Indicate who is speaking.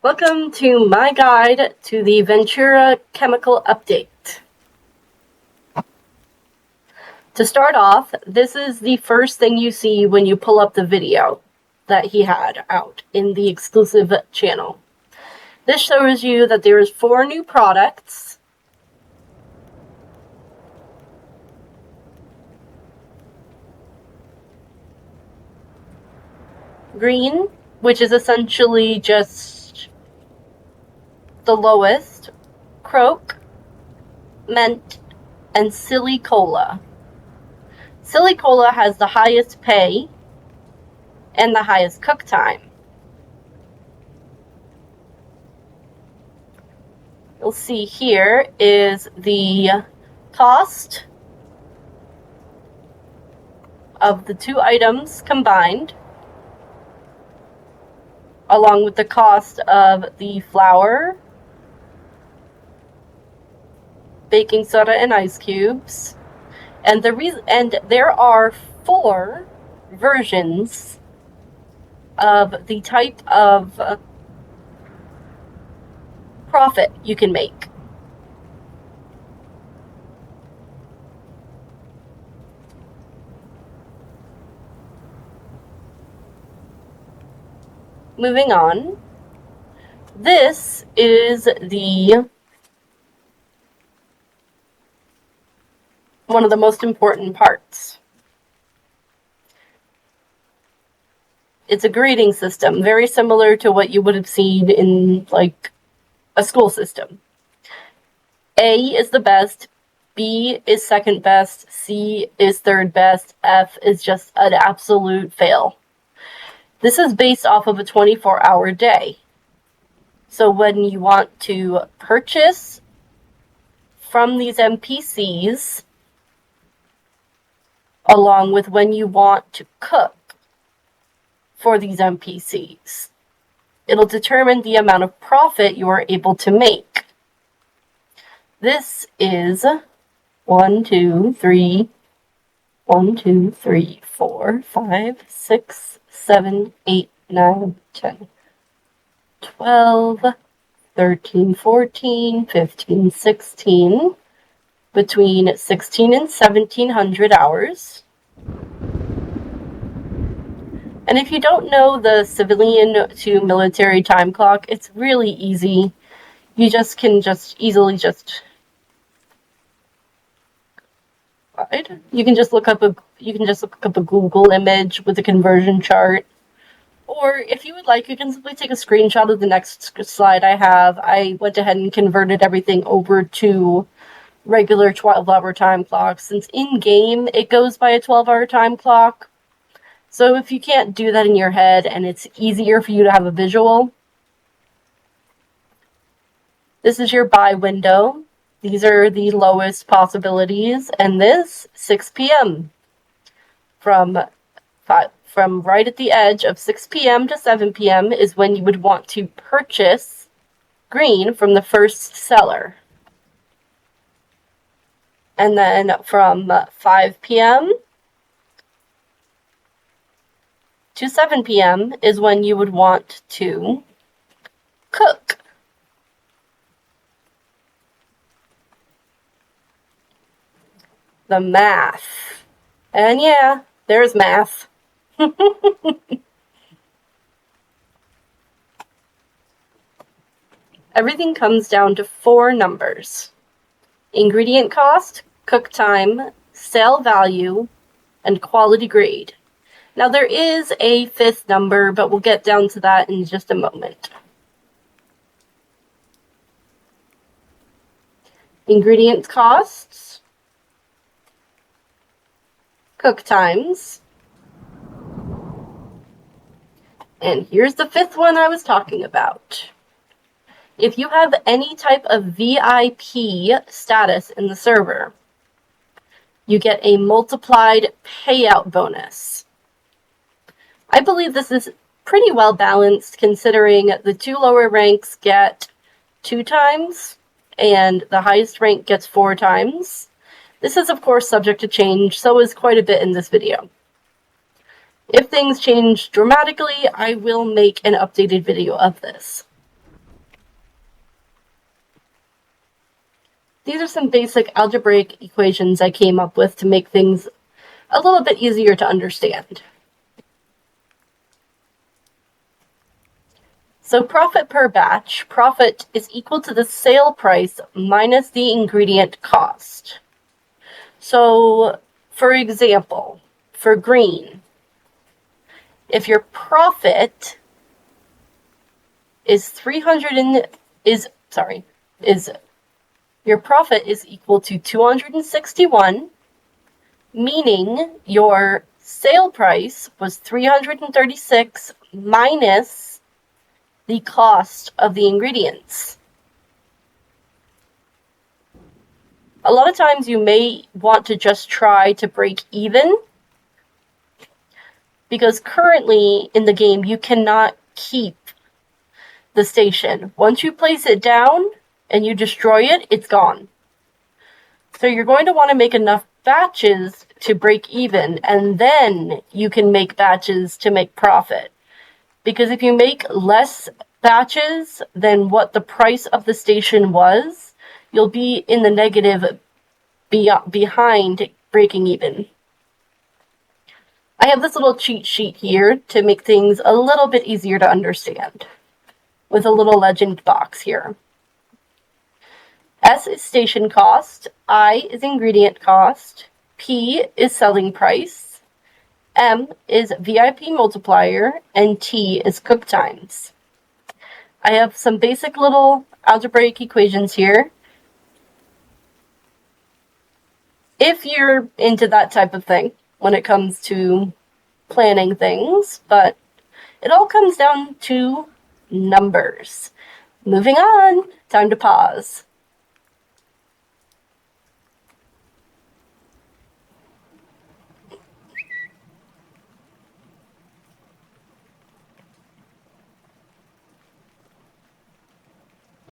Speaker 1: Welcome to my guide to the Ventura chemical update. To start off, this is the first thing you see when you pull up the video that he had out in the exclusive channel. This shows you that there is 4 new products. Green, which is essentially just the lowest, croak, mint, and silly cola. Silly cola has the highest pay and the highest cook time. You'll see here is the cost of the 2 items combined, along with the cost of the flour, baking soda, and ice cubes. And there are 4 versions of the type of profit you can make. Moving on, this is one of the most important parts. It's a grading system, very similar to what you would have seen in like a school system. A is the best, B is second best, C is third best, F is just an absolute fail. This is based off of a 24-hour day. So when you want to purchase from these NPCs, along with when you want to cook for these NPCs, it'll determine the amount of profit you are able to make. This is 1, 2, 3, 4, 5, 6, 7, 8, 9, 10, 12, 13, 14, 15, 16, between 16 and 1700 hours. And if you don't know the civilian to military time clock, it's really easy. You can easily you can just look up a Google image with a conversion chart. Or if you would like, you can simply take a screenshot of the next slide I have. I went ahead and converted everything over to regular 12-hour time clock, since in-game it goes by a 12-hour time clock. So if you can't do that in your head and it's easier for you to have a visual, this is your buy window. These are the lowest possibilities, and this 6 p.m. From right at the edge of 6 p.m. to 7 p.m. is when you would want to purchase green from the first seller. And then from 5 p.m. to 7 p.m. is when you would want to cook. The math. And yeah, there's math. Everything comes down to 4 numbers: ingredient cost, cook time, sale value, and quality grade. Now there is a 5th number, but we'll get down to that in just a moment. Ingredient costs, cook times, and here's the 5th one I was talking about. If you have any type of VIP status in the server, you get a multiplied payout bonus. I believe this is pretty well balanced, considering the 2 lower ranks get 2 times and the highest rank gets 4 times. This is of course subject to change, so is quite a bit in this video. If things change dramatically, I will make an updated video of this. these are some basic algebraic equations I came up with to make things a little bit easier to understand. So profit per batch, profit is equal to the sale price minus the ingredient cost. So, for example, for green, if your profit is your profit is equal to 261, meaning your sale price was 336 minus the cost of the ingredients. A lot of times you may want to just try to break even, because currently in the game you cannot keep the station. Once you place it down and you destroy it, it's gone. So you're going to want to make enough batches to break even, and then you can make batches to make profit. Because if you make less batches than what the price of the station was, you'll be in the negative behind breaking even. I have this little cheat sheet here to make things a little bit easier to understand, with a little legend box here. S is station cost, I is ingredient cost, P is selling price, M is VIP multiplier, and T is cook times. I have some basic little algebraic equations here. If you're into that type of thing when it comes to planning things, but it all comes down to numbers. Moving on, time to pause.